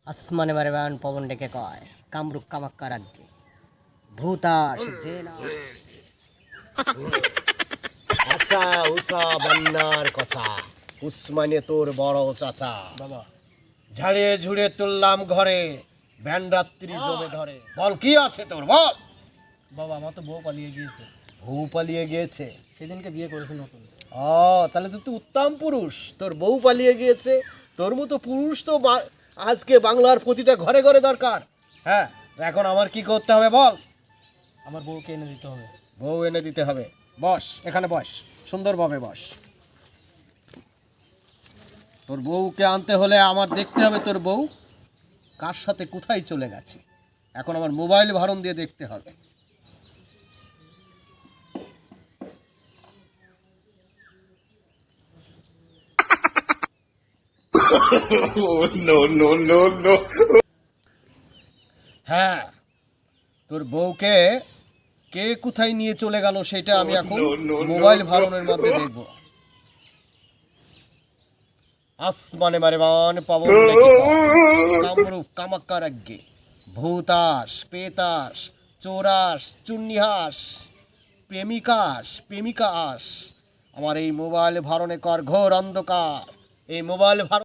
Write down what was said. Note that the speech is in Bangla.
আসমানে মারে বায়ন পবন ডেকে কয় কামরূপ কামাক্কার আগে ভূতাস যে না আচ্ছা উষা বান্নার কথা উসমানে তোর বড় চাচা বাবা ঝাড়িয়ে ঝুড়ে তুললাম ঘরে ভ্যান রাত্রি জমে ধরে বল কি আছে তোর বল। বাবা আমার তো বউ পালিয়ে গিয়েছে, বউ পালিয়ে গিয়েছে? সেদিনকে বিয়ে করেছে নতুন। ও তাহলে তো তুই উত্তম পুরুষ, তোর বউ পালিয়ে গিয়েছে। তোর মতো পুরুষ তো আজকে বাংলার প্রতিটা ঘরে ঘরে দরকার। হ্যাঁ, এখন আমার কি করতে হবে বল। আমার বউকে এনে দিতে হবে। বউ এনে দিতে হবে। বস, এখানে বস, সুন্দরভাবে বস। তোর বউকে আনতে হলে আমার দেখতে হবে তোর বউ কার সাথে কোথায় চলে গেছে। এখন আমার মোবাইল ভাড়ন দিয়ে দেখতে হবে। হ্যাঁ, তোর বউকে কে কোথায় নিয়ে চলে গেল সেটা আমি এখন মোবাইল ভাড়নের মধ্যে দেখব। আসমানে মারে বান পবন ডেকে কয়, কামরূপ কামাক্কার আগে ভূতাস পেতাস চোরাস চুন্নিহাস প্রেমিকাস প্রেমিকা আস। আমার এই মোবাইল ভাড়নে কর ঘোর অন্ধকার। এই মোবাইল ভাড়